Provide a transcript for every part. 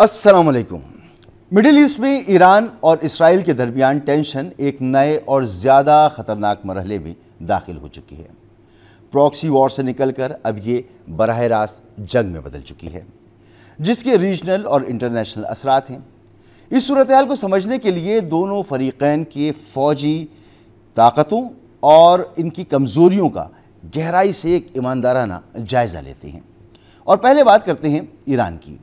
अस्सलाम वालेकुम। Middle east में ईरान और इसराइल के दरमियान टेंशन एक नए और ज़्यादा ख़तरनाक मरहले में दाखिल हो चुकी है। प्रॉक्सी वॉर से निकलकर अब ये बराह रास्त जंग में बदल चुकी है, जिसके रीजनल और इंटरनेशनल असरात हैं। इस सूरत हाल को समझने के लिए दोनों फरीक़ैन के फ़ौजी ताकतों और इनकी कमज़ोरियों का गहराई से एक ईमानदाराना जायज़ा लेते हैं। और पहले बात करते हैं ईरान की।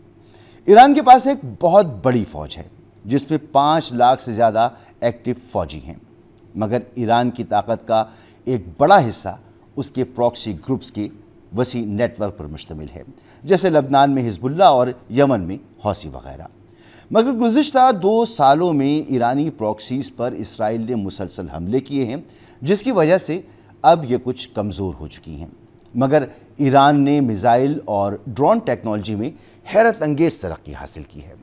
ईरान के पास एक बहुत बड़ी फ़ौज है जिसमें 5 लाख से ज़्यादा एक्टिव फ़ौजी हैं, मगर ईरान की ताकत का एक बड़ा हिस्सा उसके प्रॉक्सी ग्रुप्स के वसी नेटवर्क पर मुश्तमिल है, जैसे लबनान में हिजबुल्लाह और यमन में हौसी वगैरह। मगर गुज़िश्ता 2 सालों में ईरानी प्रॉक्सीज़ पर इसराइल ने मुसलसल हमले किए हैं, जिसकी वजह से अब ये कुछ कमज़ोर हो चुकी हैं। मगर ईरान ने मिसाइल और ड्रोन टेक्नोलॉजी में हैरत अंगेज़ तरक्की हासिल की है।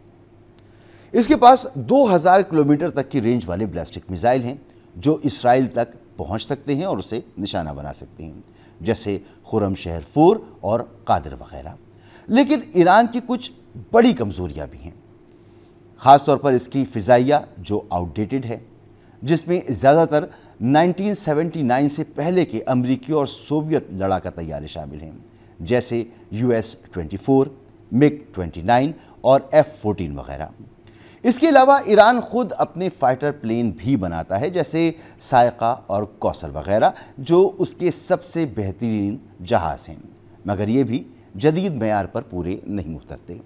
इसके पास 2000 किलोमीटर तक की रेंज वाले बैलिस्टिक मिसाइल हैं जो इसराइल तक पहुंच सकते हैं और उसे निशाना बना सकते हैं, जैसे खुरमशहर 4 और कादिर वगैरह। लेकिन ईरान की कुछ बड़ी कमज़ोरियां भी हैं, ख़ास तौर पर इसकी फ़िज़ाइया जो आउटडेटेड है, जिसमें ज़्यादातर 1979 से पहले के अमरीकी और सोवियत लड़ाका तैयारे शामिल हैं, जैसे US-24, MiG-29 और F-14 वगैरह। इसके अलावा ईरान खुद अपने फाइटर प्लेन भी बनाता है, जैसे सायका और कौसर वगैरह, जो उसके सबसे बेहतरीन जहाज़ हैं, मगर ये भी जदीद मेयार पर पूरे नहीं उतरते।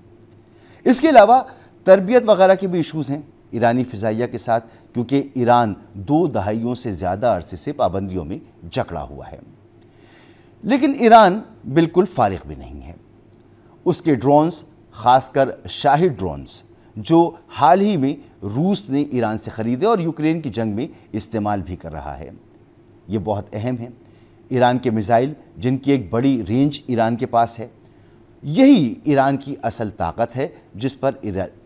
इसके अलावा तरबियत वगैरह के भी इशूज़ हैं ईरानी फ़िज़ाइया के साथ, क्योंकि ईरान 2 दहाइयों से ज़्यादा अरसे से पाबंदियों में जकड़ा हुआ है। लेकिन ईरान बिल्कुल फारिग भी नहीं है। उसके ड्रोन्स, ख़ासकर शाही ड्रोन्स, जो हाल ही में रूस ने ईरान से ख़रीदे और यूक्रेन की जंग में इस्तेमाल भी कर रहा है, ये बहुत अहम है। ईरान के मिसाइल, जिनकी एक बड़ी रेंज ईरान के पास है, यही ईरान की असल ताकत है, जिस पर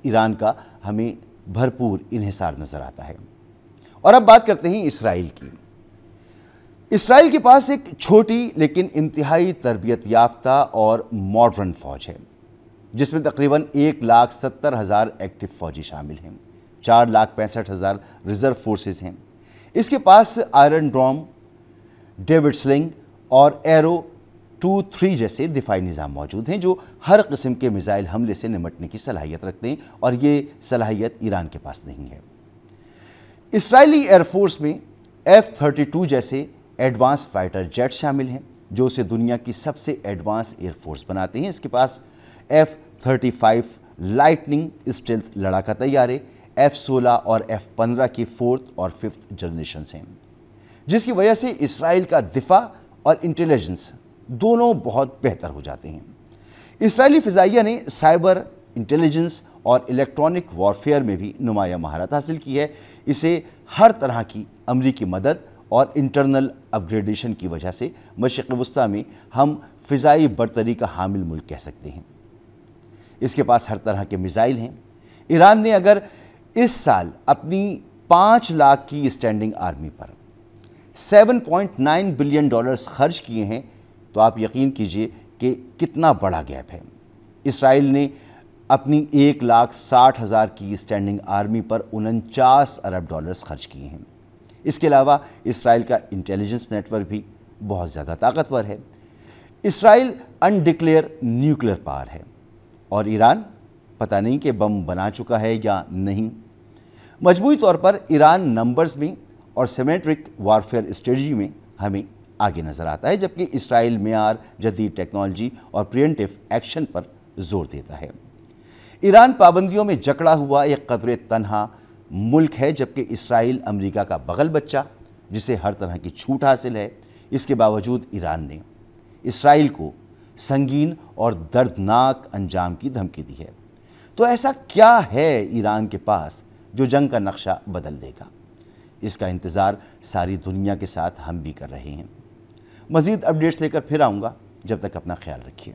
ईरान का हमें भरपूर इन्हिसार नज़र आता है। और अब बात करते हैं इसराइल की। इसराइल के पास एक छोटी लेकिन इंतहाई तरबियत याफ्ता और मॉडर्न फ़ौज है, जिसमें तकरीबन 1,70,000 एक्टिव फ़ौजी शामिल हैं। 4,65,000 रिज़र्व फोर्सेस हैं। इसके पास आयरन डोम, डेविड स्लिंग और एरो 2-3 जैसे दिफाई निज़ाम मौजूद हैं, जो हर किस्म के मिसाइल हमले से निमटने की सलाहियत रखते हैं, और ये सलाहियत ईरान के पास नहीं है। इसराइली एयरफोर्स में F-32 जैसे एडवांस फाइटर जेट शामिल हैं, जो उसे दुनिया की सबसे एडवांस एयरफोर्स बनाते हैं। इसके पास F-35 लाइटनिंग स्टेल्थ लड़ाका तैयारे, F-16 और F-15 की 4th और 5th जनरेशन्स हैं, जिसकी वजह से इसराइल का दिफा और इंटेलिजेंस दोनों बहुत बेहतर हो जाते हैं। इसराइली फ़िज़ाइया ने साइबर इंटेलिजेंस और इलेक्ट्रॉनिक वॉरफेयर में भी नुमाया महारत हासिल की है। इसे हर तरह की अमरीकी मदद और इंटरनल अपग्रेडेशन की वजह से मशरिक़ वस्ता में हम फ़िज़ाई बरतरी का हामिल मुल्क कह सकते हैं। इसके पास हर तरह के मिसाइल हैं। ईरान ने अगर इस साल अपनी 5 लाख की स्टैंडिंग आर्मी पर $7.9 बिलियन खर्च किए हैं, तो आप यकीन कीजिए कि कितना बड़ा गैप है। इसराइल ने अपनी 1,60,000 की स्टैंडिंग आर्मी पर $49 अरब खर्च किए हैं। इसके अलावा इसराइल का इंटेलिजेंस नेटवर्क भी बहुत ज़्यादा ताकतवर है। इसराइल अनडिक्लेयर न्यूक्लियर पावर है, और ईरान पता नहीं कि बम बना चुका है या नहीं। मजमूई तौर पर ईरान नंबर्स में और सिमेट्रिक वारफेयर स्ट्रेटजी में हमें आगे नज़र आता है, जबकि इसराइल मेयार, जदीद टेक्नोलॉजी और प्रिवेंटिव एक्शन पर जोर देता है। ईरान पाबंदियों में जकड़ा हुआ एक कदरे तन्हा मुल्क है, जबकि इसराइल अमेरिका का बगल बच्चा, जिसे हर तरह की छूट हासिल है। इसके बावजूद ईरान ने इसराइल को संगीन और दर्दनाक अंजाम की धमकी दी है। तो ऐसा क्या है ईरान के पास जो जंग का नक्शा बदल देगा? इसका इंतज़ार सारी दुनिया के साथ हम भी कर रहे हैं। मज़ीद अपडेट्स लेकर फिर आऊँगा। जब तक अपना ख्याल रखिए।